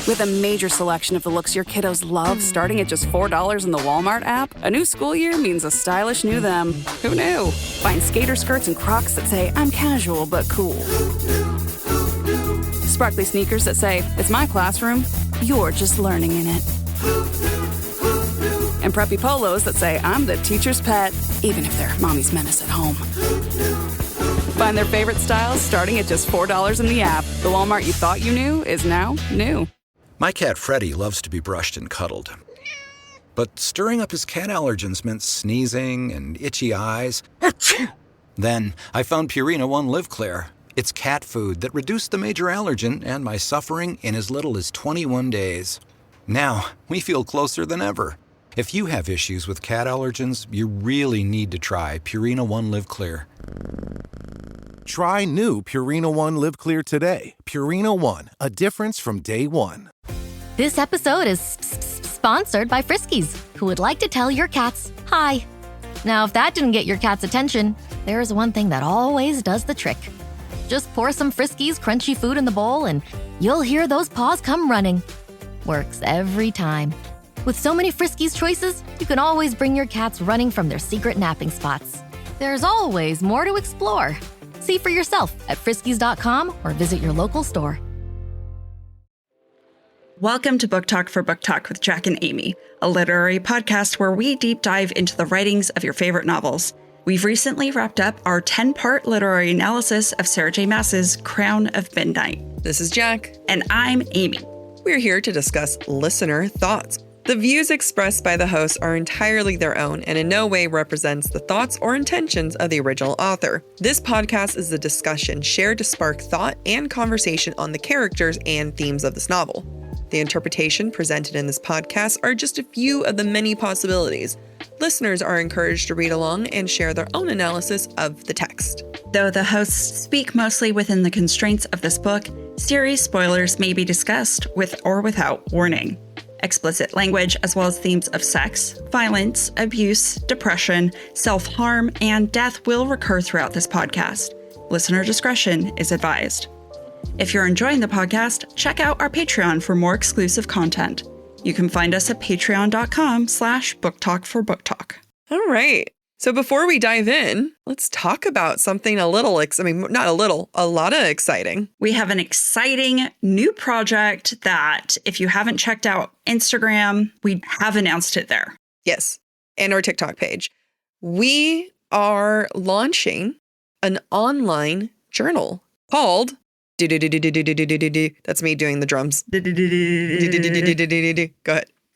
With a major selection of the looks your kiddos love starting at just $4 in the Walmart app, a new school year means a stylish new them. Who knew? Find skater skirts and Crocs that say, I'm casual but cool. Sparkly sneakers that say, it's my classroom, you're just learning in it. And preppy polos that say, I'm the teacher's pet, even if they're mommy's menace at home. Find their favorite styles starting at just $4 in the app. The Walmart you thought you knew is now new. My cat Freddie loves to be brushed and cuddled. But stirring up his cat allergens meant sneezing and itchy eyes. Then I found Purina One Live Clear. It's cat food that reduced the major allergen and my suffering in as little as 21 days. Now, we feel closer than ever. If you have issues with cat allergens, you really need to try Purina One Live Clear. Try new Purina One Live Clear today. Purina One, a difference from day one. This episode is sponsored by Friskies, who would like to tell your cats hi. Now, if that didn't get your cat's attention, there is one thing that always does the trick. Just pour some Friskies crunchy food in the bowl and you'll hear those paws come running. Works every time. With so many Friskies choices, you can always bring your cats running from their secret napping spots. There's always more to explore. See for yourself at friskies.com or visit your local store. Welcome to Book Talk for Book Talk with Jack and Amy, a literary podcast where we deep dive into the writings of your favorite novels. We've recently wrapped up our 10-part literary analysis of Sarah J. Maas's Crown of Midnight. This is Jack. And I'm Amy. We're here to discuss listener thoughts. The views expressed by the hosts are entirely their own and in no way represents the thoughts or intentions of the original author. This podcast is a discussion shared to spark thought and conversation on the characters and themes of this novel. The interpretation presented in this podcast are just a few of the many possibilities. Listeners are encouraged to read along and share their own analysis of the text. Though the hosts speak mostly within the constraints of this book, series spoilers may be discussed with or without warning. Explicit language, as well as themes of sex, violence, abuse, depression, self-harm, and death will recur throughout this podcast. Listener discretion is advised. If you're enjoying the podcast, check out our Patreon for more exclusive content. You can find us at patreon.com/booktalkforbooktalk. All right. So before we dive in, let's talk about something a lot of exciting. We have an exciting new project that if you haven't checked out Instagram, we have announced it there. Yes. And our TikTok page. We are launching an online journal called that's me doing the drums. Go ahead.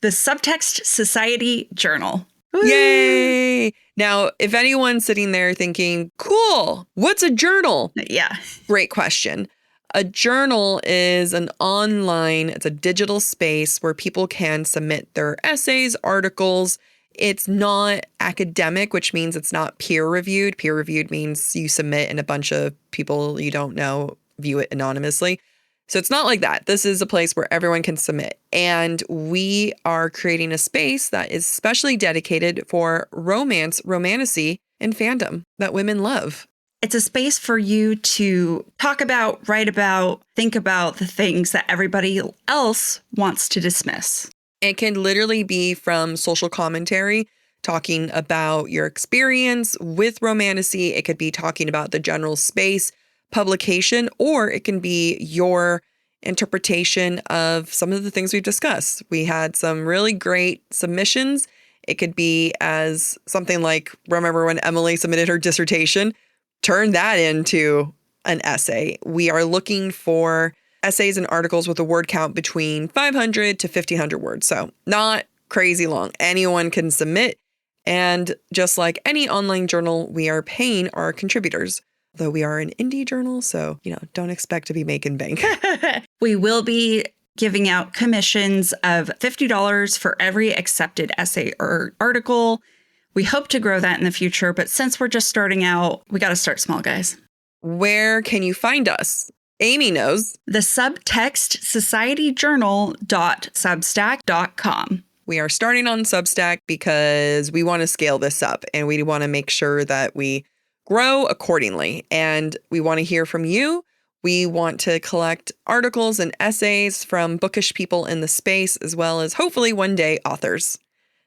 The Subtext Society Journal. Yay! Now, if anyone's sitting there thinking, cool, what's a journal? Yeah. Great question. A journal is it's a digital space where people can submit their essays, articles. It's not academic, which means it's not peer reviewed. Peer reviewed means you submit and a bunch of people you don't know view it anonymously. So it's not like that. This is a place where everyone can submit. And we are creating a space that is specially dedicated for romance, romantasy, and fandom that women love. It's a space for you to talk about, write about, think about the things that everybody else wants to dismiss. It can literally be from social commentary, talking about your experience with romantasy. It could be talking about the general space, publication, or it can be your interpretation of some of the things we've discussed. We had some really great submissions. It could be as something like, remember when Emily submitted her dissertation? Turn that into an essay. We are looking for essays and articles with a word count between 500 to 1,500 words. So not crazy long. Anyone can submit. And just like any online journal, we are paying our contributors. Though we are an indie journal, so, don't expect to be making bank. We will be giving out commissions of $50 for every accepted essay or article. We hope to grow that in the future, but since we're just starting out, we got to start small, guys. Where can you find us? Amy knows. The Subtext Society Journal.substack.com. We are starting on Substack because we want to scale this up and we want to make sure that we grow accordingly. And we want to hear from you. We want to collect articles and essays from bookish people in the space, as well as hopefully one day authors.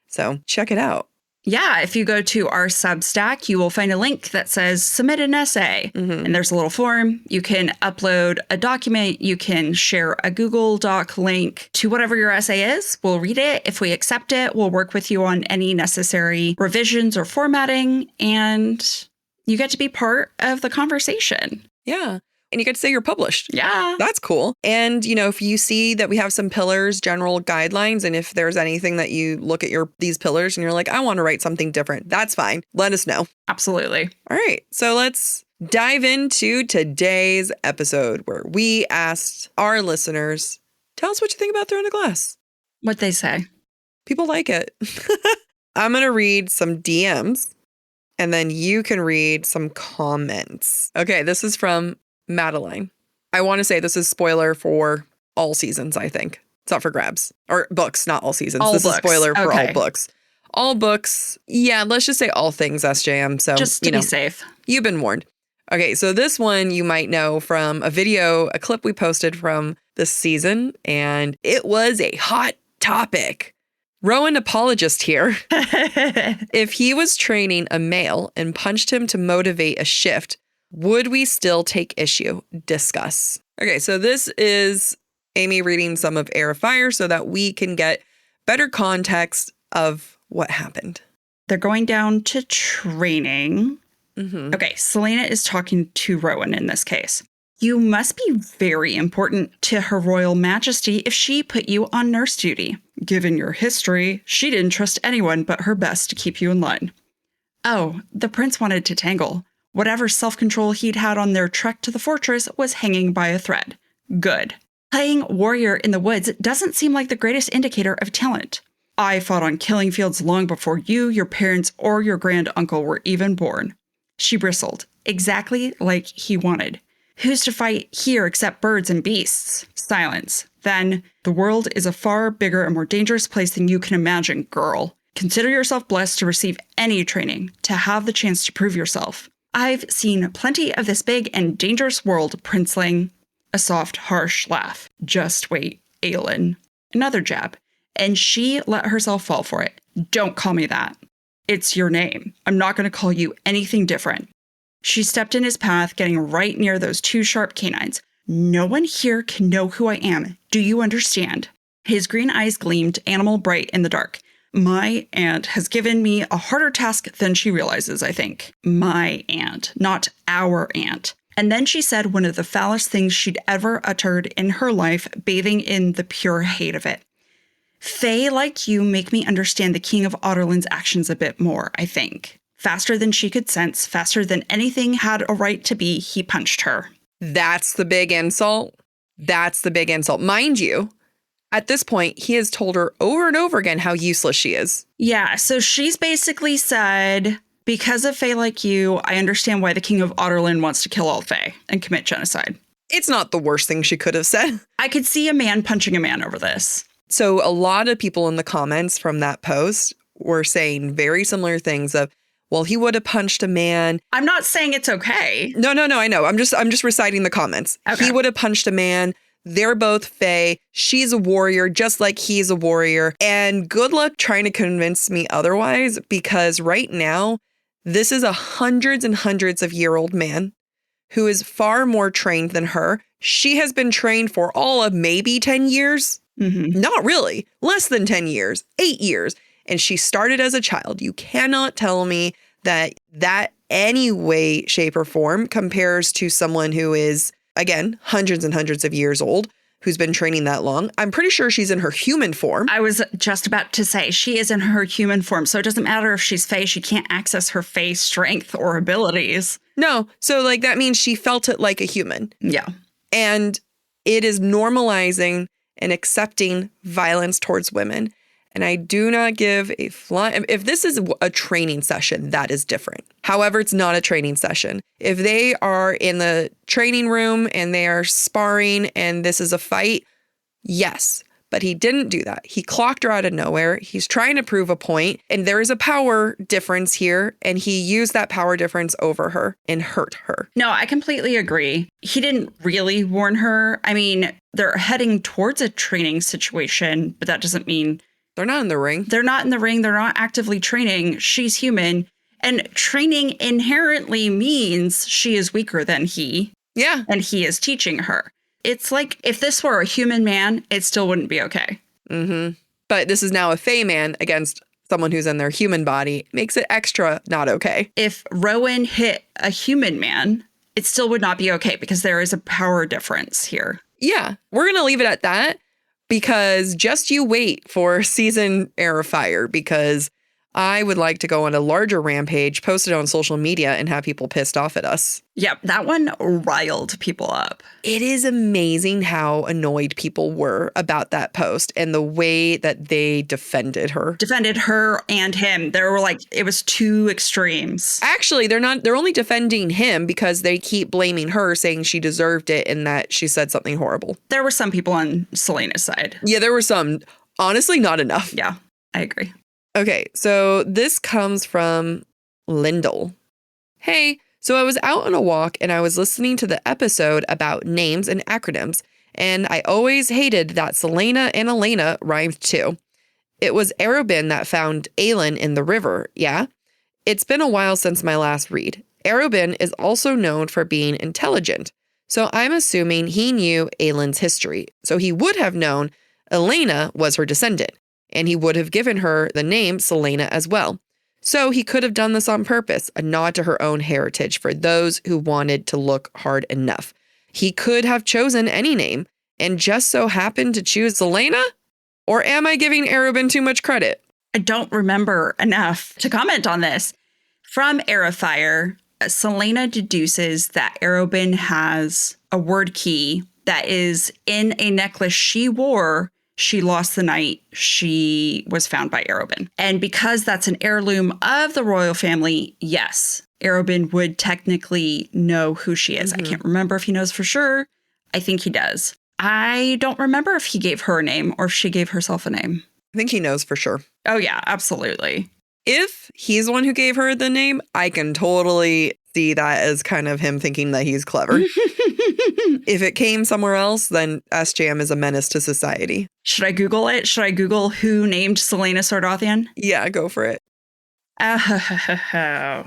So check it out. Yeah, if you go to our Substack, you will find a link that says submit an essay. And there's a little form. You can upload a document. You can share a Google Doc link to whatever your essay is. We'll read it. If we accept it, we'll work with you on any necessary revisions or formatting. And you get to be part of the conversation. Yeah. And you get to say you're published. Yeah. That's cool. And, if you see that we have some pillars, general guidelines, and if there's anything that you look at these pillars and you're like, I want to write something different, that's fine. Let us know. Absolutely. All right. So let's dive into today's episode where we asked our listeners, tell us what you think about Throne of Glass. What'd they say? People like it. I'm going to read some DMs and then you can read some comments. Okay. This is from Madeline. I want to say this is spoiler for all seasons, I think. It's up for grabs. Or books, not all seasons. All this books. is spoiler for Okay. all books. All books. Yeah, let's just say all things SJM. So Just to be safe. You've been warned. Okay, so this one you might know from a clip we posted from this season, and it was a hot topic. Rowan apologist here. If he was training a male and punched him to motivate a shift, would we still take issue? Discuss. Okay, so this is Amy reading some of Heir of Fire so that we can get better context of what happened. They're going down to training. Okay, Celaena is talking to Rowan in this case. You must be very important to Her Royal Majesty if she put you on nurse duty. Given your history, she didn't trust anyone but her best to keep you in line. Oh, the prince wanted to tangle. Whatever self-control he'd had on their trek to the fortress was hanging by a thread. Good. Playing warrior in the woods doesn't seem like the greatest indicator of talent. I fought on killing fields long before you, your parents, or your grand-uncle were even born. She bristled, exactly like he wanted. Who's to fight here except birds and beasts? Silence. Then, the world is a far bigger and more dangerous place than you can imagine, girl. Consider yourself blessed to receive any training, to have the chance to prove yourself. I've seen plenty of this big and dangerous world, princeling. A soft, harsh laugh. Just wait, Aelin. Another jab. And she let herself fall for it. Don't call me that. It's your name. I'm not going to call you anything different. She stepped in his path, getting right near those two sharp canines. No one here can know who I am. Do you understand? His green eyes gleamed animal bright in the dark. My aunt has given me a harder task than she realizes, I think. My aunt, not our aunt. And then she said one of the foulest things she'd ever uttered in her life, bathing in the pure hate of it. Fae like you make me understand the King of Otterland's actions a bit more, I think. Faster than she could sense, faster than anything had a right to be, he punched her. That's the big insult. That's the big insult. Mind you, at this point, he has told her over and over again how useless she is. Yeah, so she's basically said, because of Fae like you, I understand why the King of Otterland wants to kill all Fae and commit genocide. It's not the worst thing she could have said. I could see a man punching a man over this. So a lot of people in the comments from that post were saying very similar things of, well, he would have punched a man. I'm not saying it's okay. No, I know. I'm just reciting the comments. Okay. He would have punched a man. They're both Fae. She's a warrior, just like he's a warrior. And good luck trying to convince me otherwise, because right now, this is a hundreds and hundreds of year old man who is far more trained than her. She has been trained for all of maybe 10 years. Not really. Less than 10 years, 8 years. And she started as a child. You cannot tell me that any way, shape, or form compares to someone who is, again, hundreds and hundreds of years old, who's been training that long. I'm pretty sure she's in her human form. I was just about to say, she is in her human form, so it doesn't matter if she's Fae. She can't access her Fae strength or abilities. No. So, that means she felt it like a human. Yeah. And it is normalizing and accepting violence towards women. And I do not give a fly. If this is a training session, that is different. However, it's not a training session. If they are in the training room and they are sparring and this is a fight, yes. But he didn't do that. He clocked her out of nowhere. He's trying to prove a point, and there is a power difference here, and he used that power difference over her and hurt her. No, I completely agree. He didn't really warn her. I mean, they're heading towards a training situation, but that doesn't mean... They're not in the ring. They're not in the ring. They're not actively training. She's human. And training inherently means she is weaker than he. Yeah. And he is teaching her. It's like if this were a human man, it still wouldn't be okay. Mm-hmm. But this is now a Fae man against someone who's in their human body. Makes it extra not okay. If Rowan hit a human man, it still would not be okay because there is a power difference here. Yeah, we're going to leave it at that because just you wait for season Heir of Fire, because I would like to go on a larger rampage, post it on social media, and have people pissed off at us. Yep, that one riled people up. It is amazing how annoyed people were about that post and the way that they defended her. Defended her and him. They were like, it was two extremes. Actually, they're only defending him because they keep blaming her, saying she deserved it and that she said something horrible. There were some people on Celaena's side. Yeah, there were some. Honestly, not enough. Yeah, I agree. Okay, so this comes from Lyndall. Hey, so I was out on a walk and I was listening to the episode about names and acronyms, and I always hated that Celaena and Elena rhymed too. It was Arobin that found Aelin in the river, yeah? It's been a while since my last read. Arobin is also known for being intelligent, so I'm assuming he knew Aelin's history, so he would have known Elena was her descendant. And he would have given her the name Celaena as well. So he could have done this on purpose, a nod to her own heritage for those who wanted to look hard enough. He could have chosen any name and just so happened to choose Celaena? Or am I giving Arobin too much credit? I don't remember enough to comment on this. From Heir of Fire, Celaena deduces that Arobin has a word key that is in a necklace she wore. She lost the night she was found by Arobin. And because that's an heirloom of the royal family, yes, Arobin would technically know who she is. I can't remember if he knows for sure. I think he does. I don't remember if he gave her a name or if she gave herself a name. I think he knows for sure. Oh, yeah, absolutely. If he's the one who gave her the name, I can totally see that as kind of him thinking that he's clever. If it came somewhere else, then SJM is a menace to society. Should I Google it? Should I Google who named Celaena Sardothian? Yeah, go for it. Arobin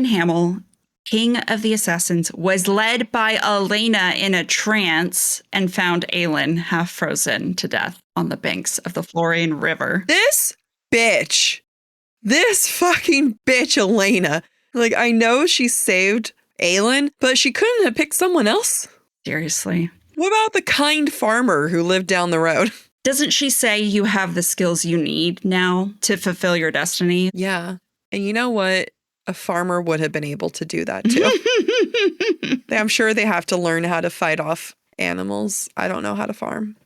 Hamel, King of the Assassins, was led by Elena in a trance and found Aelin half frozen to death on the banks of the Florian River. This fucking bitch, Elena. Like, I know she saved Aelin, but she couldn't have picked someone else. Seriously. What about the kind farmer who lived down the road? Doesn't she say you have the skills you need now to fulfill your destiny? Yeah. And you know what? A farmer would have been able to do that too. I'm sure they have to learn how to fight off animals. I don't know how to farm.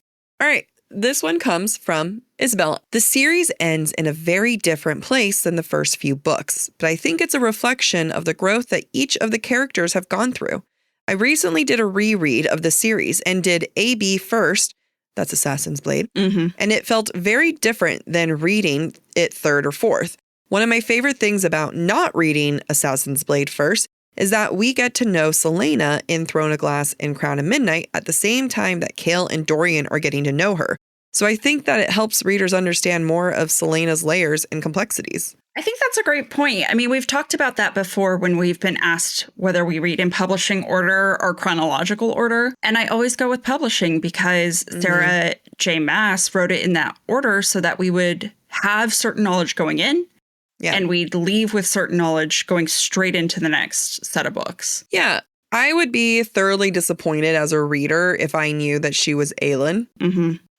All right. This one comes from Isabel. The series ends in a very different place than the first few books, but I think it's a reflection of the growth that each of the characters have gone through. I recently did a reread of the series and did AB first, that's Assassin's Blade, and it felt very different than reading it third or fourth. One of my favorite things about not reading Assassin's Blade first is that we get to know Celaena in Throne of Glass and Crown of Midnight at the same time that Chaol and Dorian are getting to know her. So I think that it helps readers understand more of Celaena's layers and complexities. I think that's a great point. I mean, we've talked about that before when we've been asked whether we read in publishing order or chronological order. And I always go with publishing because Sarah J. Maas wrote it in that order so that we would have certain knowledge going in. Yeah. And we'd leave with certain knowledge going straight into the next set of books. Yeah. I would be thoroughly disappointed as a reader if I knew that she was Aelin.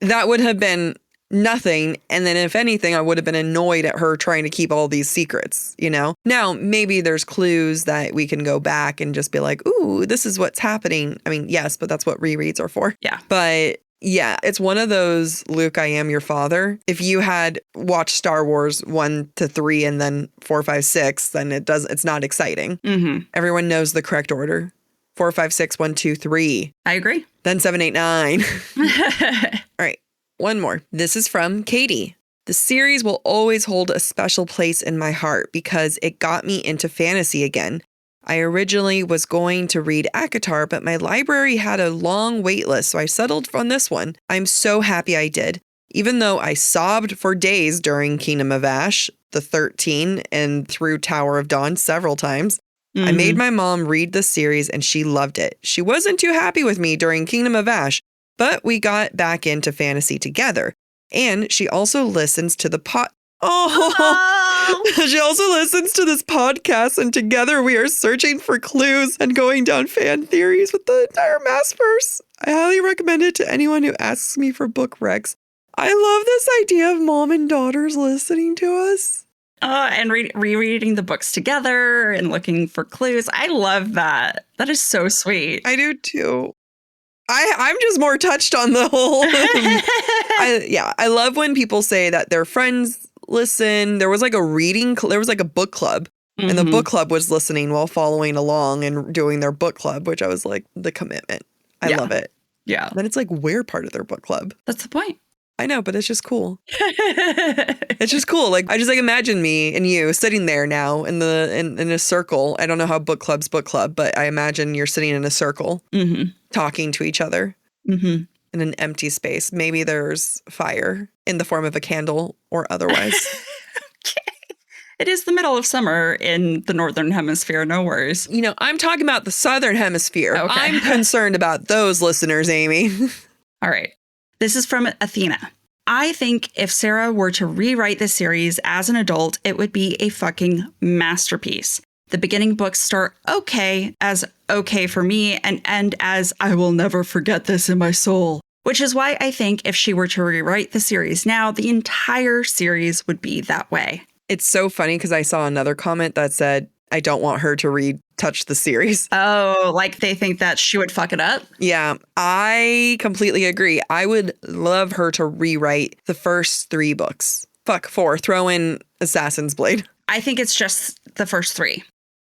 That would have been nothing. And then if anything, I would have been annoyed at her trying to keep all these secrets, you know? Now, maybe there's clues that we can go back and just be like, ooh, this is what's happening. I mean, yes, but that's what rereads are for. Yeah. But yeah, it's one of those, Luke, I am your father. If you had watched Star Wars 1 to 3 and then 4, 5, 6, then it's not exciting. Everyone knows the correct order. 4, 5, 6, 1, 2, 3. I agree. Then 7, 8, 9. All right. one more. This is from Katie. The series will always hold a special place in my heart because it got me into fantasy again. I originally was going to read ACOTAR, but my library had a long wait list, so I settled on this one. I'm so happy I did. Even though I sobbed for days during Kingdom of Ash, the 13, and through Tower of Dawn several times, I made my mom read the series and she loved it. She wasn't too happy with me during Kingdom of Ash, but we got back into fantasy together. And she also listens to the she also listens to this podcast, and together we are searching for clues and going down fan theories with the entire Maasverse. I highly recommend it to anyone who asks me for book recs. I love this idea of mom and daughters listening to us. And rereading the books together and looking for clues. I love that. That is so sweet. I do too. I'm just more touched on the whole. I love when people say that their friends listen. There was like a book club, and the book club was listening while following along and doing their book club, which I was like, the commitment. I love it. Yeah. Then it's like, we're part of their book club. That's the point. I know, but it's just cool. It's just cool. Like, I just like imagine me and you sitting there now in a circle. I don't know how book club, but I imagine you're sitting in a circle talking to each other in an empty space. Maybe there's fire in the form of a candle or otherwise. Okay. It is the middle of summer in the Northern Hemisphere. No worries. You know, I'm talking about the Southern Hemisphere. Okay. I'm concerned about those listeners, Amy. All right. This is from Athena. I think if Sarah were to rewrite the series as an adult, it would be a fucking masterpiece. The beginning books start okay for me and end as I will never forget this in my soul. Which is why I think if she were to rewrite the series now, the entire series would be that way. It's so funny because I saw another comment that said, I don't want her to touch the series. Oh, like they think that she would fuck it up? Yeah, I completely agree. I would love her to rewrite the first 3 books. Fuck, 4. Throw in Assassin's Blade. I think it's just the first 3.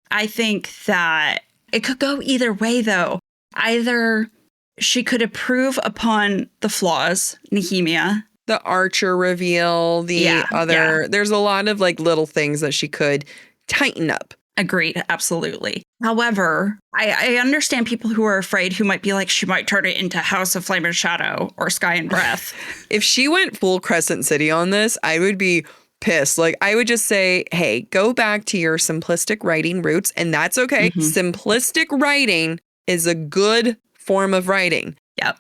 I think that it could go either way, though. Either she could improve upon the flaws, Nehemia. The Archer reveal, there's a lot of like little things that she could tighten up. Agreed. Absolutely. However, I understand people who are afraid, who might be like, she might turn it into House of Flame and Shadow or Sky and Breath. If she went full Crescent City on this, I would be pissed. Like, I would just say, hey, go back to your simplistic writing roots, and that's okay. Simplistic writing is a good form of writing. Yep.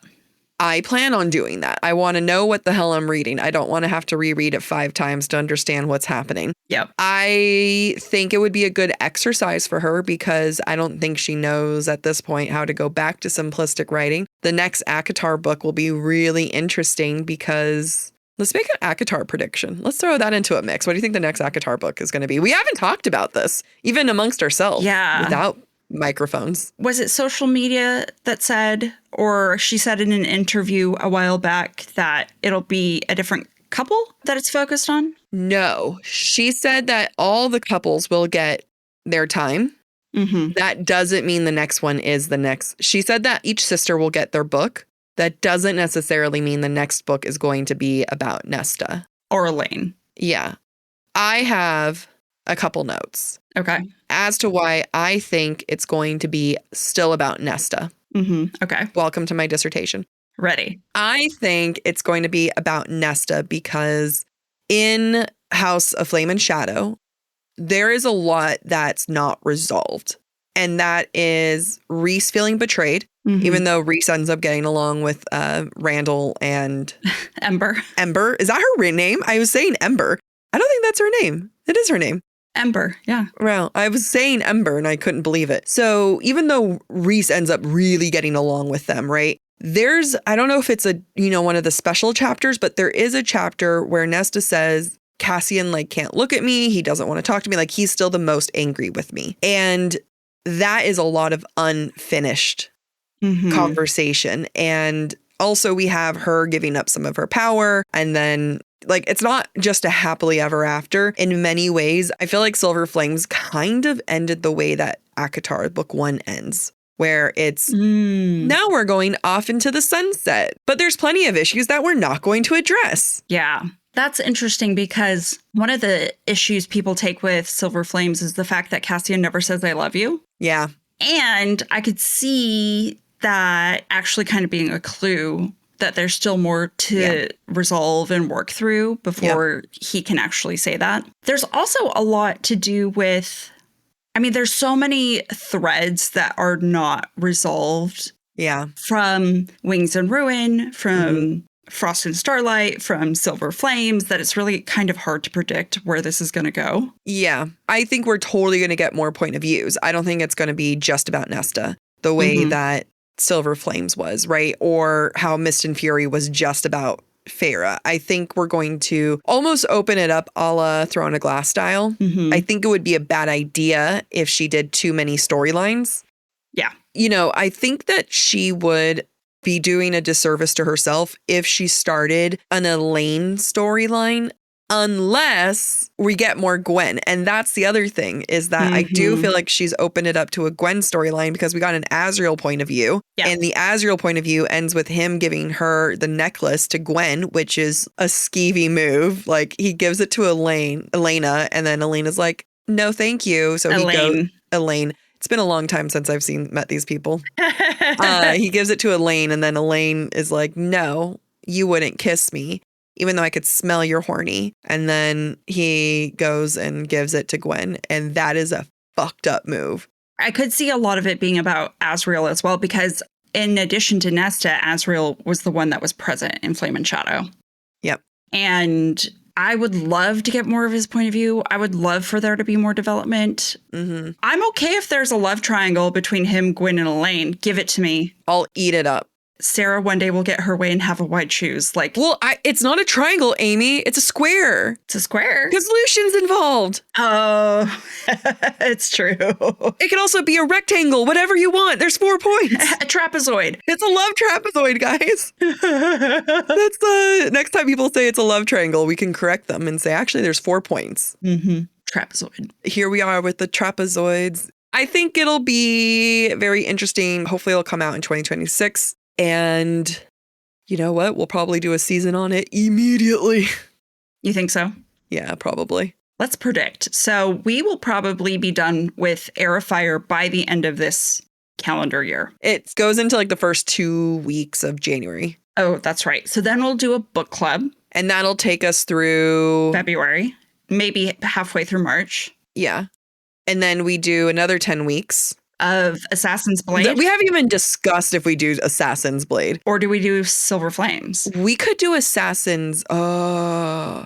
I plan on doing that. I want to know what the hell I'm reading. I don't want to have to reread it 5 times to understand what's happening. Yep. I think it would be a good exercise for her because I don't think she knows at this point how to go back to simplistic writing. The next ACOTAR book will be really interesting because let's make an ACOTAR prediction. Let's throw that into a mix. What do you think the next ACOTAR book is going to be? We haven't talked about this, even amongst ourselves. Yeah. Without microphones. Was it social media that said, or she said in an interview a while back, that it'll be a different couple that it's focused on? No, she said that all the couples will get their time. That doesn't mean the next one is the next. She said that each sister will get their book. That doesn't necessarily mean the next book is going to be about Nesta. Or Elaine. Yeah. I have a couple notes. Okay. As to why I think it's going to be still about Nesta. Okay. Welcome to my dissertation. Ready. I think it's going to be about Nesta because in House of Flame and Shadow, there is a lot that's not resolved. And that is Rhys feeling betrayed, even though Rhys ends up getting along with Randall and Ember. Ember. Is that her name? I was saying Ember. I don't think that's her name. It is her name. Ember, yeah. Well, I was saying Ember and I couldn't believe it. So even though Rhys ends up really getting along with them, right? I don't know if it's one of the special chapters, but there is a chapter where Nesta says, Cassian can't look at me. He doesn't want to talk to me. He's still the most angry with me. And that is a lot of unfinished conversation. And also we have her giving up some of her power. And then it's not just a happily ever after. In many ways, I feel like Silver Flames kind of ended the way that ACOTAR book 1 ends. where it's now we're going off into the sunset. But there's plenty of issues that we're not going to address. Yeah. That's interesting because one of the issues people take with Silver Flames is the fact that Cassian never says, I love you. Yeah. And I could see that actually kind of being a clue that there's still more to resolve and work through before he can actually say that. There's also a lot to do with, I mean, there's so many threads that are not resolved. Yeah. From Wings and Ruin, from Frost and Starlight, from Silver Flames, that it's really kind of hard to predict where this is going to go. Yeah. I think we're totally going to get more point of views. I don't think it's going to be just about Nesta the way that Silver Flames was, right? Or how Mist and Fury was just about Feyre. I think we're going to almost open it up a la Throne of Glass style. I think it would be a bad idea if she did too many storylines. Yeah. You know, I think that she would be doing a disservice to herself if she started an Elaine storyline, unless we get more Gwen. And that's the other thing, is that I do feel like she's opened it up to a Gwen storyline because we got an Azriel point of view. Yeah. And the Azriel point of view ends with him giving her the necklace to Gwen, which is a skeevy move. Like, he gives it to Elena, and then Elena's like, no, thank you. So he goes, Elaine. It's been a long time since I've met these people. He gives it to Elaine, and then Elaine is like, no, you wouldn't kiss me, even though I could smell you're horny. And then he goes and gives it to Gwen, and that is a fucked up move. I could see a lot of it being about Azriel as well, because in addition to Nesta, Azriel was the one that was present in Flame and Shadow. Yep. And I would love to get more of his point of view. I would love for there to be more development. I'm okay if there's a love triangle between him, Gwen, and Elaine. Give it to me. I'll eat it up. Sarah one day will get her way and have a white shoes. Like, well, it's not a triangle, Amy. It's a square. It's a square. Because Lucian's involved. Oh, it's true. It can also be a rectangle, whatever you want. There's 4 points. A trapezoid. It's a love trapezoid, guys. That's next time people say it's a love triangle, we can correct them and say, actually, there's 4 points. Trapezoid. Here we are with the trapezoids. I think it'll be very interesting. Hopefully it'll come out in 2026. And you know what? We'll probably do a season on it immediately. You think so? Yeah, probably. Let's predict. So we will probably be done with Heir of Fire by the end of this calendar year. It goes into like the first 2 weeks of January. Oh, that's right. So then we'll do a book club. And that'll take us through February, maybe halfway through March. Yeah. And then we do another 10 weeks. Of Assassin's Blade. We haven't even discussed if we do Assassin's Blade. Or do we do Silver Flames? We could do Assassin's. Oh.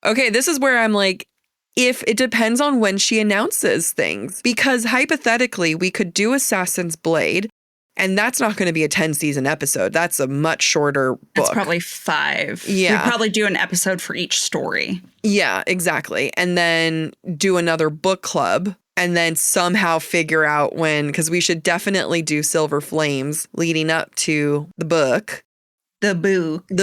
Okay, this is where I'm like, if it depends on when she announces things. Because hypothetically, we could do Assassin's Blade, and that's not going to be a 10-season episode. That's a much shorter book. It's probably 5. Yeah. We'd probably do an episode for each story. Yeah, exactly. And then do another book club. And then somehow figure out when, because we should definitely do Silver Flames leading up to the book. The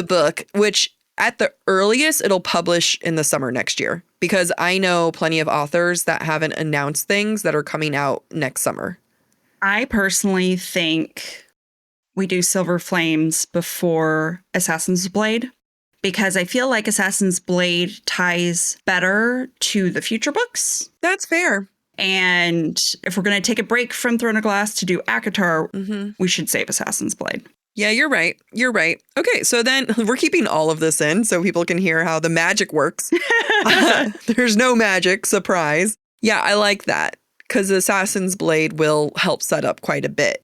book, which at the earliest, it'll publish in the summer next year. Because I know plenty of authors that haven't announced things that are coming out next summer. I personally think we do Silver Flames before Assassin's Blade. Because I feel like Assassin's Blade ties better to the future books. That's fair. And if we're going to take a break from Throne of Glass to do ACOTAR, we should save Assassin's Blade. Yeah, you're right. You're right. Okay, so then we're keeping all of this in so people can hear how the magic works. There's no magic. Surprise. Yeah, I like that because Assassin's Blade will help set up quite a bit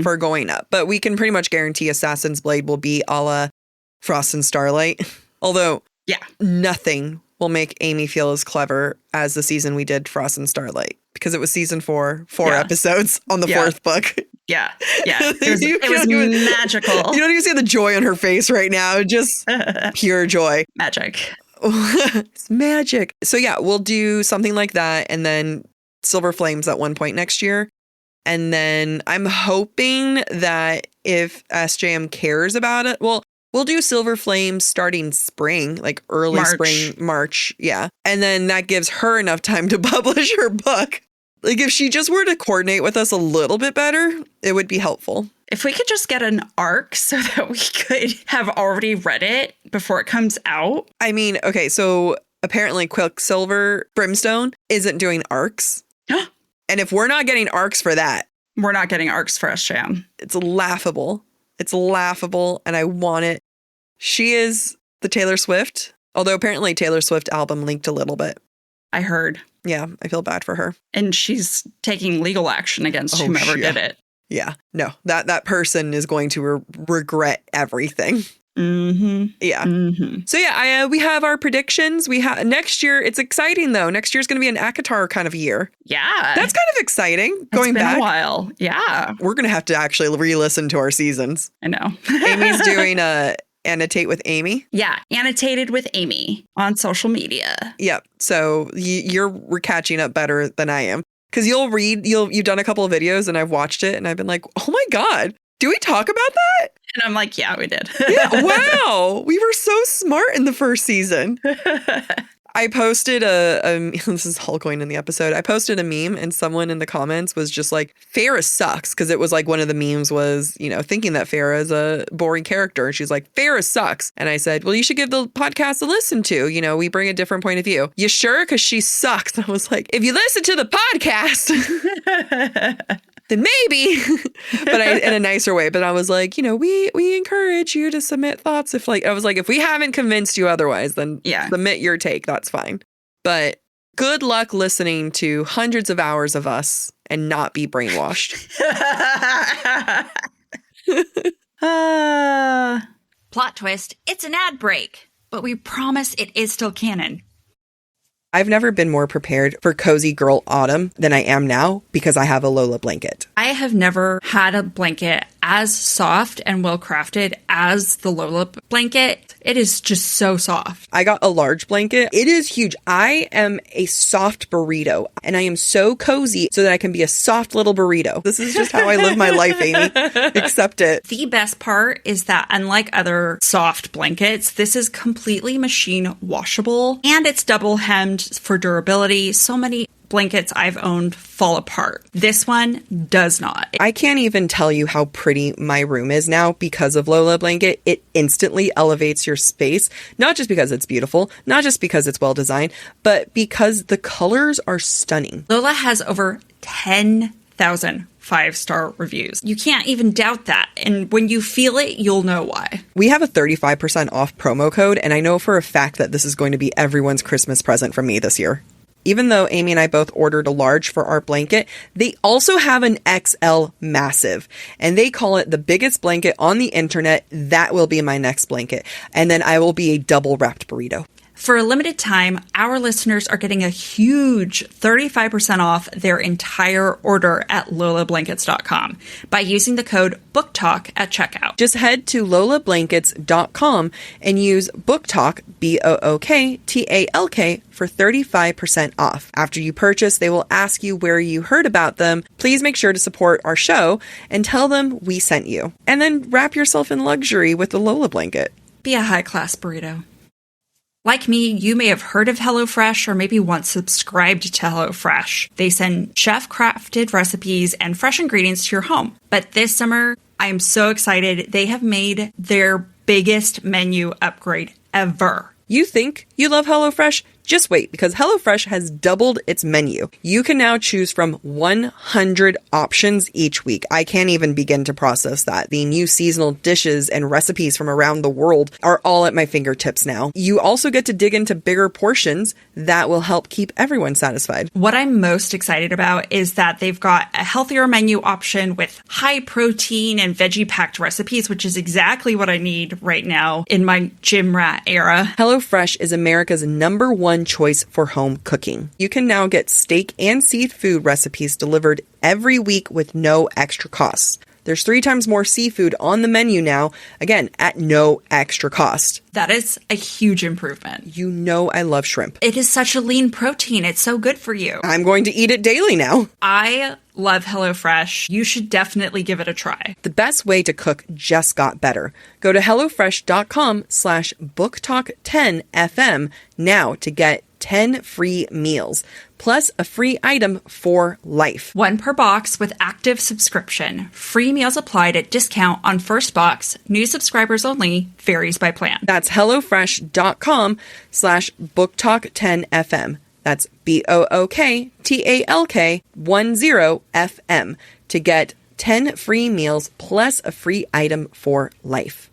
for going up. But we can pretty much guarantee Assassin's Blade will be a la Frost and Starlight. Although, nothing will make Amy feel as clever as the season we did Frost and Starlight, because it was season 4 episodes on the 4th book. Yeah. It was magical. You don't even see the joy on her face right now. Just pure joy. Magic. It's magic. So yeah, we'll do something like that. And then Silver Flames at one point next year. And then I'm hoping that if SJM cares about it, well, we'll do Silver Flames starting spring, like early spring, March. Yeah. And then that gives her enough time to publish her book. Like, if she just were to coordinate with us a little bit better, it would be helpful. If we could just get an arc so that we could have already read it before it comes out. I mean, okay, so apparently Quicksilver Brimstone isn't doing arcs. And if we're not getting arcs for that, We're not getting arcs for SJM. it's laughable. It's laughable, and I want it. She is the Taylor Swift, although apparently Taylor Swift album leaked a little bit. I heard. Yeah, I feel bad for her. And she's taking legal action against whomever did it. Yeah, no, that person is going to regret everything. Mm-hmm. Yeah. Mm-hmm. So yeah, we have our predictions. We have next year. It's exciting though. Next year's going to be an ACOTAR kind of year. Yeah. That's kind of exciting. It's Going been back a while. Yeah. We're going to have to actually re-listen to our seasons. I know. Amy's doing Annotate with Amy. Yeah. Annotated with Amy on social media. Yep. So we're catching up better than I am. Because you've done a couple of videos and I've watched it and I've been like, oh my God, do we talk about that? And I'm like, yeah, we did. Yeah, wow. We were so smart in the first season. I posted this is all going in the episode. I posted a meme and someone in the comments was just like, Farrah sucks. Because it was like one of the memes was, thinking that Farrah is a boring character. And she's like, Farrah sucks. And I said, well, you should give the podcast a listen to. We bring a different point of view. You sure? Because she sucks. I was like, if you listen to the podcast, then maybe. But in a nicer way. But I was like, we encourage you to submit thoughts. If we haven't convinced you otherwise, then submit your take. That's fine. But good luck listening to hundreds of hours of us and not be brainwashed. Plot twist, it's an ad break, but we promise it is still canon. I've never been more prepared for cozy girl autumn than I am now because I have a Lola blanket. I have never had a blanket as soft and well crafted as the Lola blanket. It is just so soft. I got a large blanket. It is huge. I am a soft burrito and I am so cozy so that I can be a soft little burrito. This is just how I live my life, Amy. Accept it. The best part is that unlike other soft blankets, this is completely machine washable and it's double hemmed for durability. So many blankets I've owned fall apart. This one does not. I can't even tell you how pretty my room is now because of Lola blanket. It instantly elevates your space, not just because it's beautiful, not just because it's well designed, but because the colors are stunning. Lola has over 10,000 5-star reviews. You can't even doubt that. And when you feel it, you'll know why. We have a 35% off promo code, and I know for a fact that this is going to be everyone's Christmas present from me this year. Even though Amy and I both ordered a large for our blanket, they also have an XL massive, and they call it the biggest blanket on the internet. That will be my next blanket. And then I will be a double wrapped burrito. For a limited time, our listeners are getting a huge 35% off their entire order at lolablankets.com by using the code BOOKTALK at checkout. Just head to lolablankets.com and use BOOKTALK, BOOKTALK, for 35% off. After you purchase, they will ask you where you heard about them. Please make sure to support our show and tell them we sent you. And then wrap yourself in luxury with the Lola blanket. Be a high-class burrito. Like me, you may have heard of HelloFresh or maybe once subscribed to HelloFresh. They send chef-crafted recipes and fresh ingredients to your home. But this summer, I am so excited. They have made their biggest menu upgrade ever. You think you love HelloFresh? Just wait, because HelloFresh has doubled its menu. You can now choose from 100 options each week. I can't even begin to process that. The new seasonal dishes and recipes from around the world are all at my fingertips now. You also get to dig into bigger portions that will help keep everyone satisfied. What I'm most excited about is that they've got a healthier menu option with high protein and veggie-packed recipes, which is exactly what I need right now in my gym rat era. HelloFresh is America's #1 choice for home cooking. You can now get steak and seafood recipes delivered every week with no extra costs. There's 3 times more seafood on the menu now, again, at no extra cost. That is a huge improvement. You know I love shrimp. It is such a lean protein. It's so good for you. I'm going to eat it daily now. I love HelloFresh. You should definitely give it a try. The best way to cook just got better. Go to HelloFresh.com/BookTalk10FM now to get 10 free meals, plus a free item for life. 1 per box with active subscription. Free meals applied at discount on first box. New subscribers only. Varies by plan. That's HelloFresh.com/BookTalk10FM. That's BOOKTALK10FM to get 10 free meals plus a free item for life.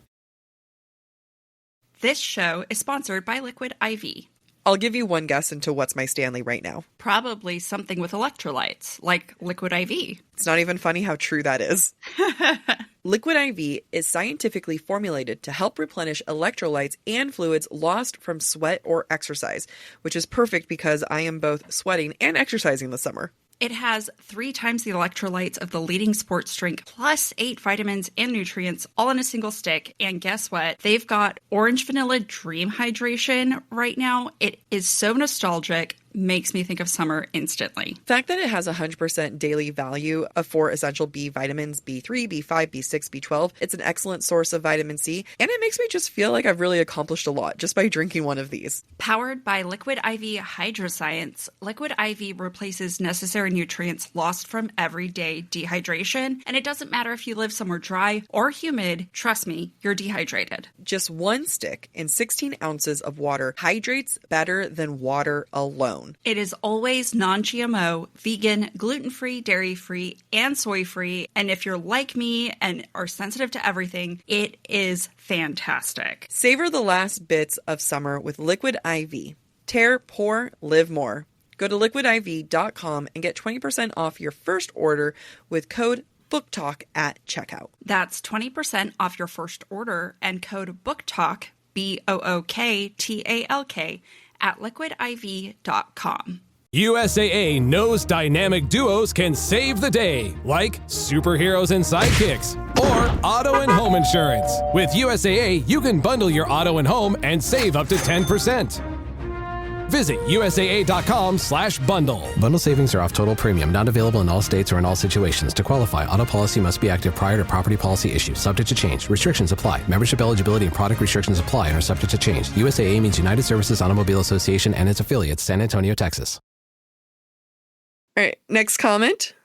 This show is sponsored by Liquid IV. I'll give you one guess into what's my Stanley right now. Probably something with electrolytes, like Liquid IV. It's not even funny how true that is. Liquid IV is scientifically formulated to help replenish electrolytes and fluids lost from sweat or exercise, which is perfect because I am both sweating and exercising this summer. It has 3 times the electrolytes of the leading sports drink, plus 8 vitamins and nutrients, all in a single stick. And guess what? They've got Orange Vanilla Dream Hydration right now. It is so nostalgic. Makes me think of summer instantly. The fact that it has 100% daily value of 4 essential B vitamins, B3, B5, B6, B12, it's an excellent source of vitamin C, and it makes me just feel like I've really accomplished a lot just by drinking one of these. Powered by Liquid IV Hydroscience, Liquid IV replaces necessary nutrients lost from everyday dehydration, and it doesn't matter if you live somewhere dry or humid, trust me, you're dehydrated. Just 1 stick in 16 ounces of water hydrates better than water alone. It is always non-GMO, vegan, gluten-free, dairy-free, and soy-free. And if you're like me and are sensitive to everything, it is fantastic. Savor the last bits of summer with Liquid IV. Tear, pour, live more. Go to liquidiv.com and get 20% off your first order with code BookTalk at checkout. That's 20% off your first order and code BookTalk, BOOKTALK, at liquidiv.com. USAA knows dynamic duos can save the day, like superheroes and sidekicks, or auto and home insurance. With USAA, you can bundle your auto and home and save up to 10%. Visit USAA.com/bundle. Bundle savings are off total premium, not available in all states or in all situations. To qualify, auto policy must be active prior to property policy issue, subject to change. Restrictions apply. Membership eligibility and product restrictions apply and are subject to change. USAA means United Services Automobile Association and its affiliates, San Antonio, Texas. All right, next comment.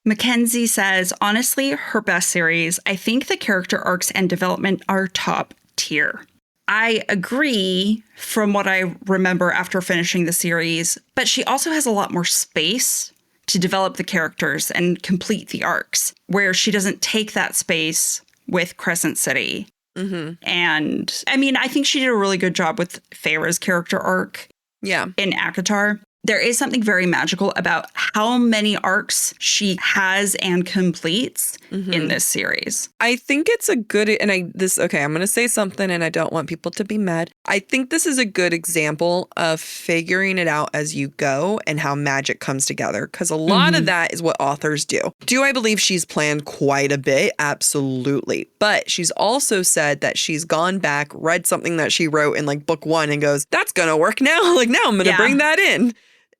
Mackenzie says, honestly, her best series. I think the character arcs and development are top tier. I agree from what I remember after finishing the series, but she also has a lot more space to develop the characters and complete the arcs, where she doesn't take that space with Crescent City. Mm-hmm. And I mean, I think she did a really good job with Feyre's character arc in ACOTAR. There is something very magical about how many arcs she has and completes in this series. I think it's a good, and I'm going to say something and I don't want people to be mad. I think this is a good example of figuring it out as you go and how magic comes together, because a lot of that is what authors do. Do I believe she's planned quite a bit? Absolutely. But she's also said that she's gone back, read something that she wrote in like book 1 and goes, that's going to work now. Like now I'm going to bring that in.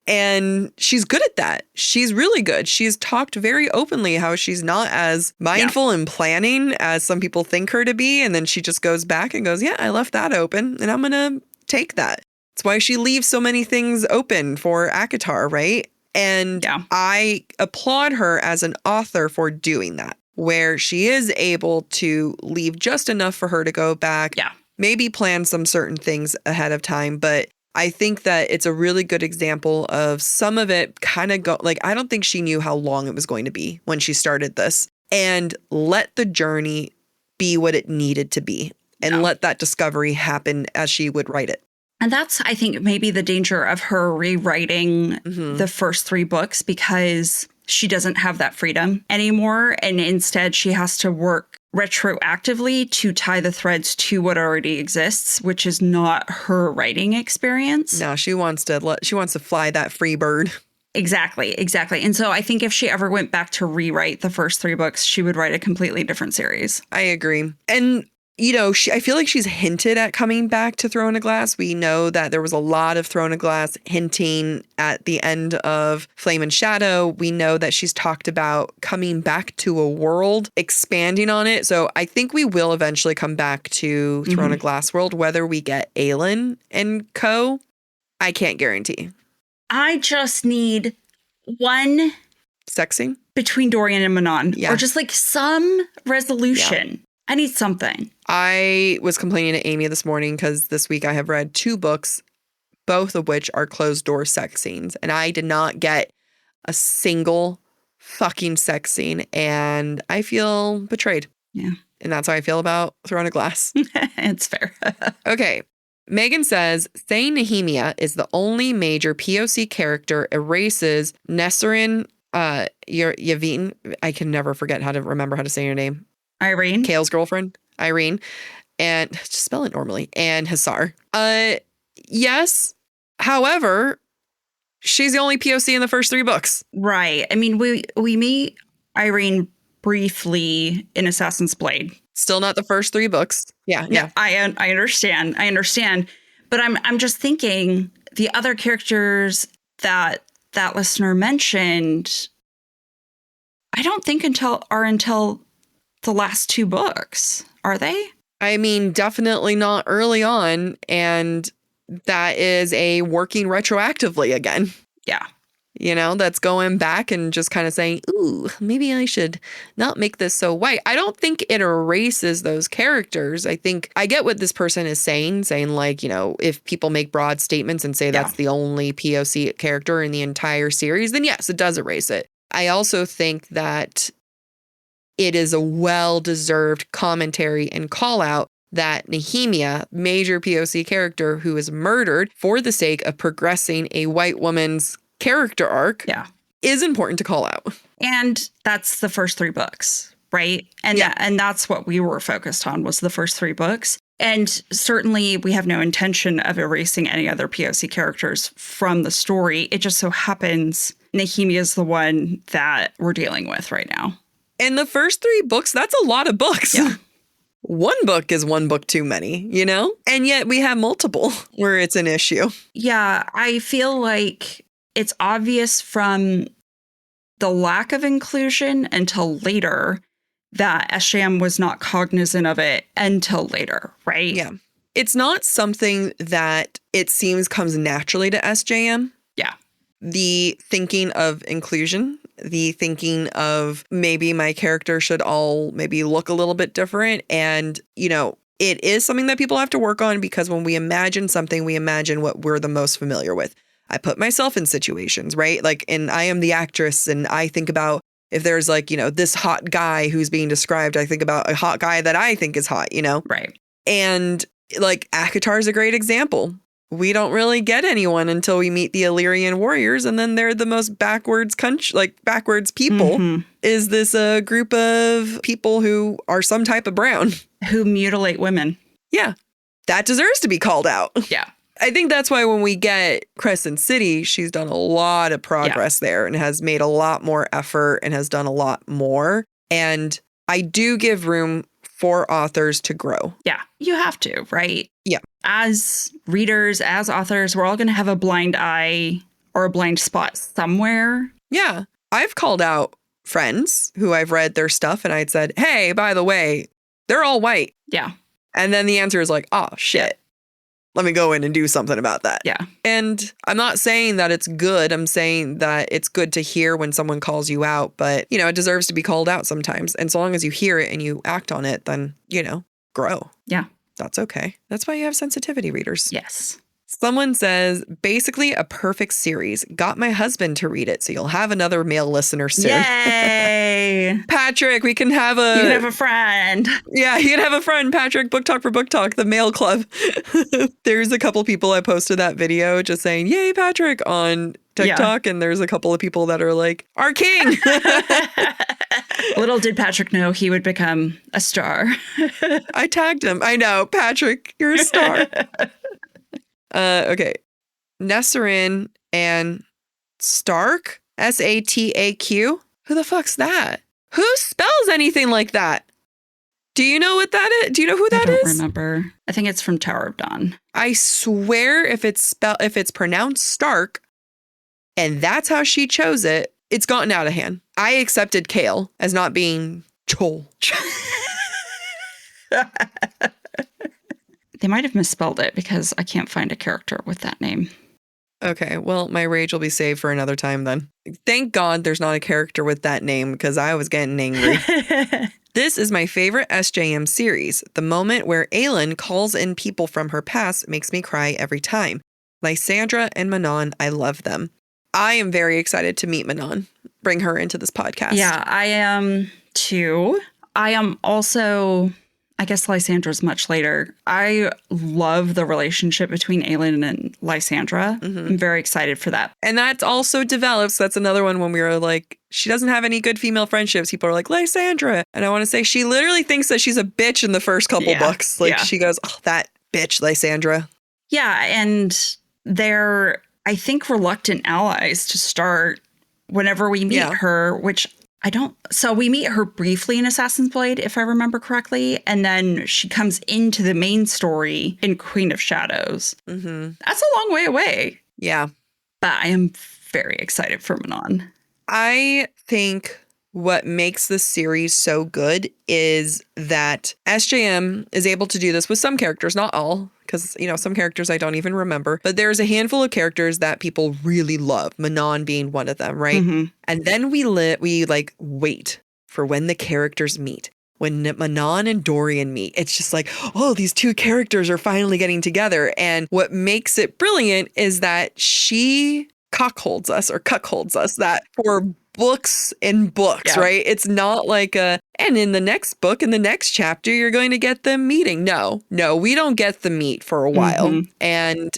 And she's good at that. She's really good. She's talked very openly how she's not as mindful and planning as some people think her to be. And then she just goes back and goes, yeah, I left that open and I'm going to take that. That's why she leaves so many things open for ACOTAR, right? And I applaud her as an author for doing that, where she is able to leave just enough for her to go back, maybe plan some certain things ahead of time, but I think that it's a really good example of some of it kind of I don't think she knew how long it was going to be when she started this, and let the journey be what it needed to be and let that discovery happen as she would write it. And that's, I think, maybe the danger of her rewriting the first 3 books, because she doesn't have that freedom anymore. And instead she has to work retroactively to tie the threads to what already exists, which is not her writing experience. No, she wants to fly that free bird. Exactly. And so I think if she ever went back to rewrite the first 3 books, she would write a completely different series. I agree. And you know, I feel like she's hinted at coming back to Throne of Glass. We know that there was a lot of Throne of Glass hinting at the end of Flame and Shadow. We know that she's talked about coming back to a world, expanding on it. So I think we will eventually come back to Throne of Glass world, whether we get Aelin and co. I can't guarantee. I just need one Sex scene? between Dorian and Manon. Yeah. Or just like some resolution. Yeah. I need something. I was complaining to Amy this morning because this week I have read 2 books, both of which are closed door sex scenes. And I did not get a single fucking sex scene. And I feel betrayed. Yeah. And that's how I feel about Throne of Glass. It's fair. Okay. Megan says, saying Nehemia is the only major POC character erases Nesserin Yavin. I can never remember how to say your name. Irene. Chaol's girlfriend, Irene. And just spell it normally. And Hussar. Yes. However, she's the only POC in the first 3 books. Right. I mean, we meet Irene briefly in Assassin's Blade. Still not the first 3 books. Yeah. I understand. But I'm just thinking the other characters that listener mentioned, I don't think until the last 2 books, are they? I mean, definitely not early on. And that is a working retroactively again. Yeah. You know, that's going back and just kind of saying, ooh, maybe I should not make this so white. I don't think it erases those characters. I think I get what this person is saying like, you know, if people make broad statements and say that's the only POC character in the entire series, then yes, it does erase it. I also think that it is a well-deserved commentary and call out that Nehemia, major POC character who is murdered for the sake of progressing a white woman's character arc, is important to call out. And that's the first 3 books, right? And and that's what we were focused on, was the first 3 books. And certainly we have no intention of erasing any other POC characters from the story. It just so happens Nehemia is the one that we're dealing with right now. In the first 3 books, that's a lot of books. Yeah. 1 book is 1 book too many, you know? And yet we have multiple where it's an issue. Yeah, I feel like it's obvious from the lack of inclusion until later that SJM was not cognizant of it until later, right? Yeah. It's not something that it seems comes naturally to SJM. Yeah. The thinking of inclusion, the thinking of maybe my character should all maybe look a little bit different. And, you know, it is something that people have to work on because when we imagine something, we imagine what we're the most familiar with. I put myself in situations, right? Like, and I am the actress and I think about if there's like, you know, this hot guy who's being described, I think about a hot guy that I think is hot, you know? Right. And like Akatar is a great example. We don't really get anyone until we meet the Illyrian warriors. And then they're the most backwards people. Mm-hmm. Is this a group of people who are some type of brown? Who mutilate women. Yeah. That deserves to be called out. Yeah. I think that's why when we get Crescent City, she's done a lot of progress there and has made a lot more effort and has done a lot more. And I do give room for authors to grow. Yeah, you have to, right? Yeah. As readers, as authors, we're all going to have a blind eye or a blind spot somewhere. Yeah. I've called out friends who I've read their stuff and I'd said, hey, by the way, they're all white. Yeah. And then the answer is like, oh, shit. Yeah. Let me go in and do something about that. Yeah. And I'm not saying that it's good. I'm saying that it's good to hear when someone calls you out, but, you know, it deserves to be called out sometimes. And so long as you hear it and you act on it, then, you know, grow. Yeah. That's okay. That's why you have sensitivity readers. Yes. Someone says, basically a perfect series. Got my husband to read it, so you'll have another male listener soon. Yay! Patrick, we can have a... You can have a friend. Yeah, you can have a friend, Patrick. Book Talk for Book Talk, the male club. There's a couple people I posted that video just saying, yay, Patrick, on TikTok. Yeah. And there's a couple of people that are like, our king! Little did Patrick know he would become a star. I tagged him. I know. Patrick, you're a star. Okay. Nesserin and Stark, Sataq. Who the fuck's that? Who spells anything like that? Do you know what that is? Do you know who that is? I don't remember. I think it's from Tower of Dawn. I swear if it's pronounced Stark, and that's how she chose it, it's gotten out of hand. I accepted Chaol as not being Chaol. They might have misspelled it because I can't find a character with that name. Okay, well, my rage will be saved for another time then. Thank God there's not a character with that name because I was getting angry. This is my favorite SJM series. The moment where Aelin calls in people from her past makes me cry every time. Lysandra and Manon, I love them. I am very excited to meet Manon. Bring her into this podcast. Yeah, I am too. I am also, I guess Lysandra's much later. I love the relationship between Aelin and Lysandra. I'm very excited for that. And that also develops. That's another one when we were like, she doesn't have any good female friendships. People are like, Lysandra. And I want to say she literally thinks that she's a bitch in the first couple books. Like she goes, oh, that bitch, Lysandra. Yeah, and they're, I think, reluctant allies to start whenever we meet her, which I don't. So we meet her briefly in Assassin's Blade, if I remember correctly. And then she comes into the main story in Queen of Shadows. That's a long way away. Yeah. But I am very excited for Manon. I think what makes this series so good is that SJM is able to do this with some characters, not all, because, you know, some characters I don't even remember, but there's a handful of characters that people really love, Manon being one of them, right? And then we wait for when the characters meet. When Manon and Dorian meet, it's just like, oh, these two characters are finally getting together. And what makes it brilliant is that she cuckolds us that for books and books, right? It's not like and in the next book, in the next chapter, you're going to get them meeting. No, we don't get the meet for a while. And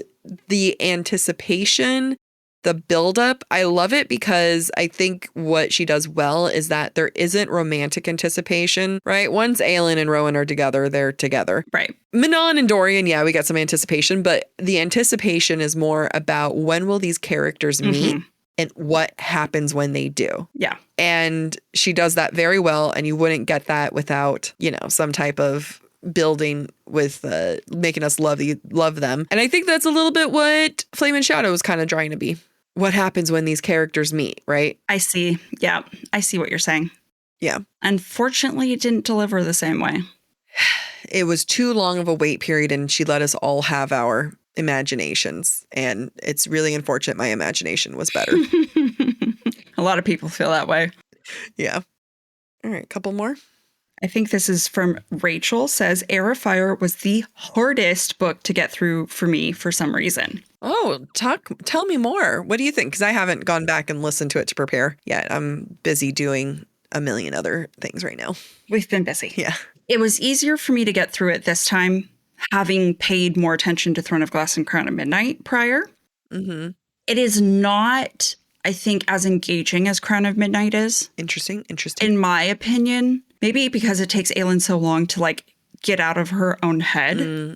the anticipation, the buildup, I love it because I think what she does well is that there isn't romantic anticipation, right? Once Aelin and Rowan are together, they're together. Right. Manon and Dorian, we got some anticipation, but the anticipation is more about when will these characters meet and what happens when they do. Yeah. And she does that very well, and you wouldn't get that without, you know, some type of building with making us love them. And I think that's a little bit what Flame and Shadow is kind of trying to be. What happens when these characters meet, right? I see. Yeah, I see what you're saying. Yeah. Unfortunately, it didn't deliver the same way. It was too long of a wait period, and she let us all have our imaginations. And it's really unfortunate my imagination was better. A lot of people feel that way. Yeah. All right, couple more. I think this is from Rachel, says Heir of Fire was the hardest book to get through for me for some reason. Oh, tell me more. What do you think? Because I haven't gone back and listened to it to prepare yet. I'm busy doing a million other things right now. We've been busy. Yeah. It was easier for me to get through it this time, having paid more attention to Throne of Glass and Crown of Midnight prior. It is not, I think, as engaging as Crown of Midnight is. Interesting. In my opinion, maybe because it takes Aelin so long to get out of her own head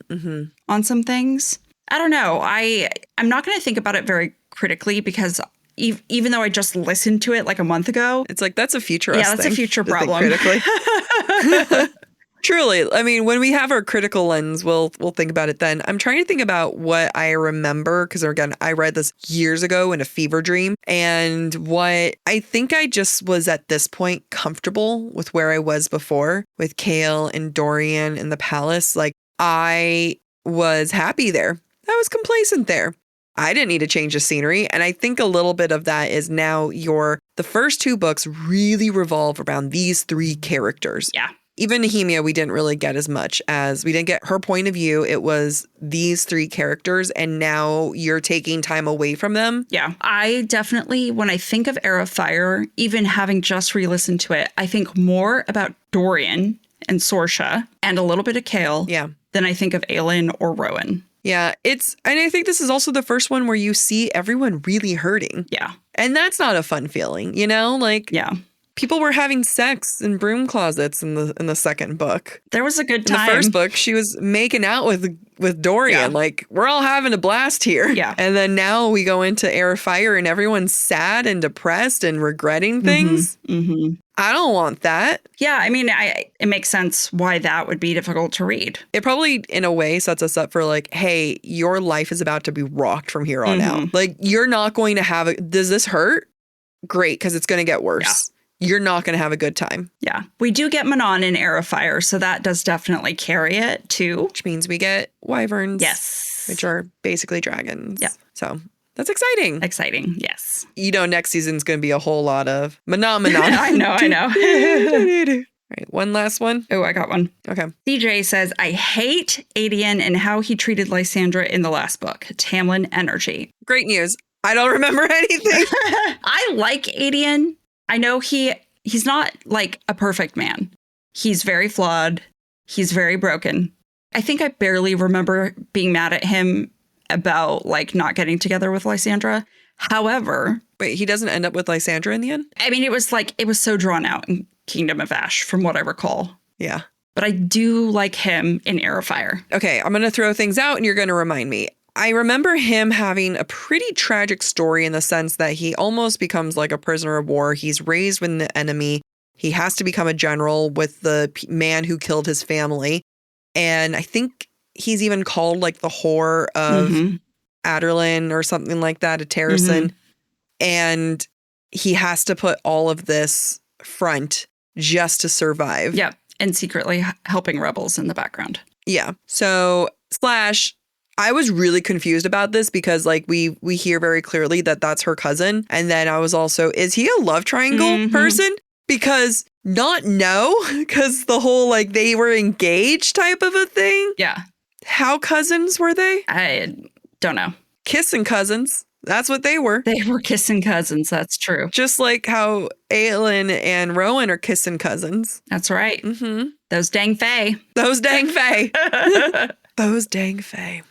on some things. I don't know. I'm not going to think about it very critically because even though I just listened to it like a month ago. It's like, that's a future us thing. Yeah, that's a future problem. Critically. Truly. I mean, when we have our critical lens, we'll think about it then. I'm trying to think about what I remember, because again, I read this years ago in a fever dream. And what I think I just was at this point comfortable with where I was before with Chaol and Dorian in the palace. Like, I was happy there. I was complacent there. I didn't need to change the scenery. And I think a little bit of that is now the first two books really revolve around these three characters. Yeah. Even Nehemia, we didn't really get as much as we didn't get her point of view. It was these three characters, and now you're taking time away from them. Yeah, I definitely, when I think of Heir of Fire, even having just re-listened to it, I think more about Dorian and Sorsha and a little bit of Chaol than I think of Aelin or Rowan. Yeah, and I think this is also the first one where you see everyone really hurting. Yeah. And that's not a fun feeling, you know? Yeah. People were having sex in broom closets in the second book. There was a good time. In the first book, she was making out with Dorian. Yeah. Like, we're all having a blast here. Yeah. And then now we go into Heir of Fire and everyone's sad and depressed and regretting things. I don't want that. Yeah, I mean, it makes sense why that would be difficult to read. It probably, in a way, sets us up for like, hey, your life is about to be rocked from here on out. Like, you're not going to does this hurt? Great, because it's going to get worse. Yeah. You're not going to have a good time. Yeah. We do get Manon in Heir of Fire, so that does definitely carry it too. Which means we get wyverns. Yes. Which are basically dragons. Yeah. So That's exciting. Exciting, yes. You know, next season's going to be a whole lot of phenomenon. I know. All right, one last one. Oh, I got one. Okay. CJ says, I hate Aelin and how he treated Lysandra in the last book. Tamlin energy. Great news. I don't remember anything. I like Aelin. I know he's not like a perfect man. He's very flawed. He's very broken. I think I barely remember being mad at him about like not getting together with Lysandra. However, wait, he doesn't end up with Lysandra in the end? I mean, it was so drawn out in Kingdom of Ash from what I recall. Yeah. But I do like him in Heir of Fire. Okay, I'm going to throw things out and you're going to remind me. I remember him having a pretty tragic story in the sense that he almost becomes like a prisoner of war. He's raised with the enemy. He has to become a general with the man who killed his family. And I think he's even called like the whore of Aderlin or something like that, a Terrason. And he has to put all of this front just to survive. Yeah. And secretly helping rebels in the background. Yeah. So I was really confused about this because like we hear very clearly that that's her cousin. And then I was also, is he a love triangle person? Because because the whole like they were engaged type of a thing. Yeah. How cousins were they? I don't know. Kissing cousins. That's what they were. They were kissing cousins. That's true. Just like how Aelin and Rowan are kissing cousins. That's right. Those dang fae. Those dang fae. Those dang fae.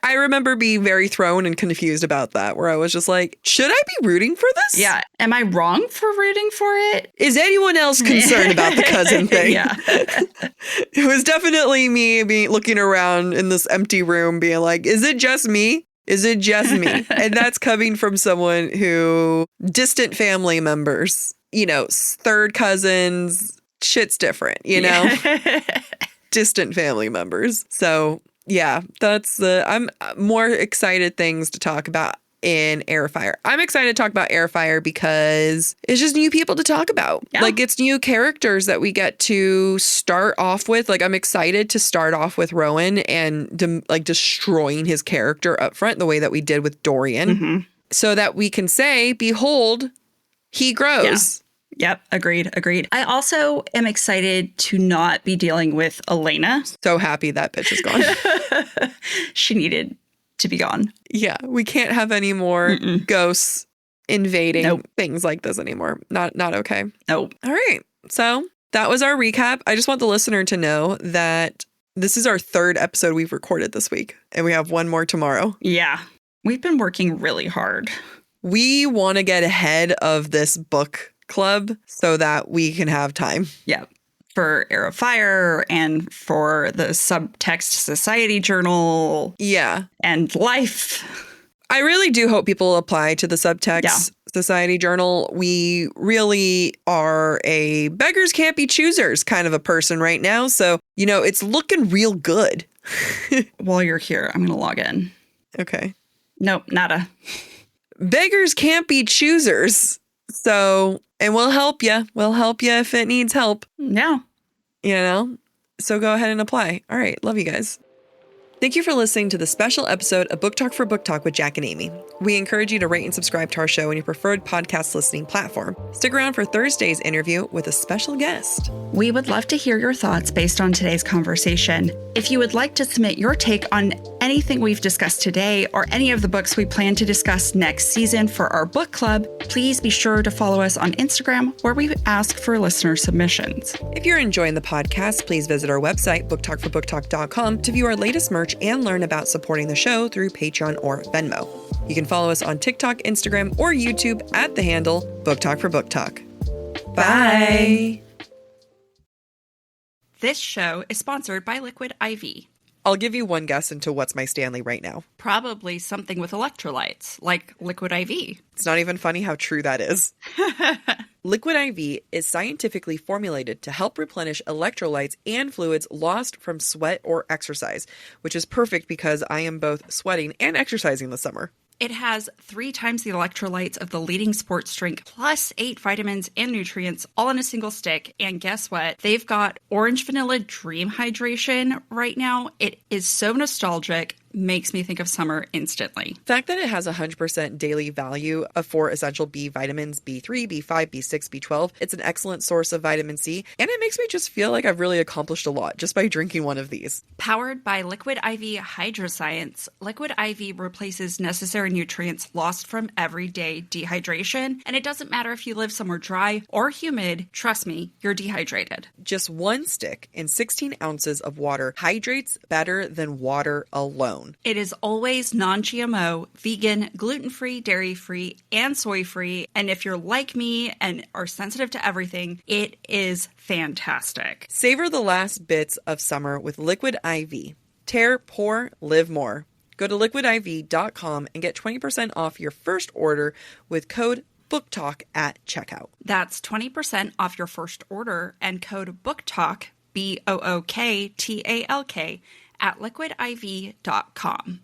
I remember being very thrown and confused about that, where I was just like, should I be rooting for this? Yeah. Am I wrong for rooting for it? Is anyone else concerned about the cousin thing? Yeah. It was definitely me looking around in this empty room being like, is it just me? Is it just me? And that's coming from someone who, distant family members, you know, third cousins, shit's different, you know? Distant family members. So yeah, I'm more excited things to talk about in Heir of Fire. I'm excited to talk about Heir of Fire because it's just new people to talk about. Yeah. Like it's new characters that we get to start off with. Like I'm excited to start off with Rowan and destroying his character up front the way that we did with Dorian so that we can say, behold, he grows. Yeah. Yep. Agreed. I also am excited to not be dealing with Celaena. So happy that bitch is gone. She needed to be gone. Yeah. We can't have any more ghosts invading things like this anymore. Not okay. Nope. All right. So that was our recap. I just want the listener to know that this is our third episode we've recorded this week, and we have one more tomorrow. Yeah. We've been working really hard. We want to get ahead of this book club so that we can have time. Yeah. For Heir of Fire and for the Subtext Society Journal. Yeah. And life. I really do hope people apply to the Subtext Society Journal. We really are a beggars can't be choosers kind of a person right now. So, you know, it's looking real good. While you're here, I'm going to log in. Okay. Nope, nada. Beggars can't be choosers. So, and we'll help you. We'll help you if it needs help. Yeah. You know? So go ahead and apply. All right. Love you guys. Thank you for listening to the special episode of Book Talk for Book Talk with Jack and Amy. We encourage you to rate and subscribe to our show on your preferred podcast listening platform. Stick around for Thursday's interview with a special guest. We would love to hear your thoughts based on today's conversation. If you would like to submit your take on anything we've discussed today or any of the books we plan to discuss next season for our book club, please be sure to follow us on Instagram, where we ask for listener submissions. If you're enjoying the podcast, please visit our website, booktalkforbooktalk.com, to view our latest merch and learn about supporting the show through Patreon or Venmo. You can follow us on TikTok, Instagram, or YouTube at the handle Book Talk for Book Talk. Bye. This show is sponsored by Liquid IV. I'll give you one guess into what's my Stanley right now. Probably something with electrolytes, like Liquid IV. It's not even funny how true that is. Liquid IV is scientifically formulated to help replenish electrolytes and fluids lost from sweat or exercise, which is perfect because I am both sweating and exercising this summer. It has 3 times the electrolytes of the leading sports drink, plus 8 vitamins and nutrients, all in a single stick. And guess what? They've got Orange Vanilla Dream Hydration right now. It is so nostalgic. makes me think of summer instantly. The fact that it has 100% daily value of 4 essential B vitamins, B3, B5, B6, B12, it's an excellent source of vitamin C, and it makes me just feel like I've really accomplished a lot just by drinking one of these. Powered by Liquid IV Hydroscience, Liquid IV replaces necessary nutrients lost from everyday dehydration, and it doesn't matter if you live somewhere dry or humid, trust me, you're dehydrated. Just 1 stick in 16 ounces of water hydrates better than water alone. It is always non-GMO, vegan, gluten-free, dairy-free, and soy-free, and if you're like me and are sensitive to everything, it is fantastic. Savor the last bits of summer with Liquid IV. Tear, pour, live more. Go to liquidiv.com and get 20% off your first order with code BOOKTALK at checkout. That's 20% off your first order and code BOOKTALK, BOOKTALK, at liquidiv.com.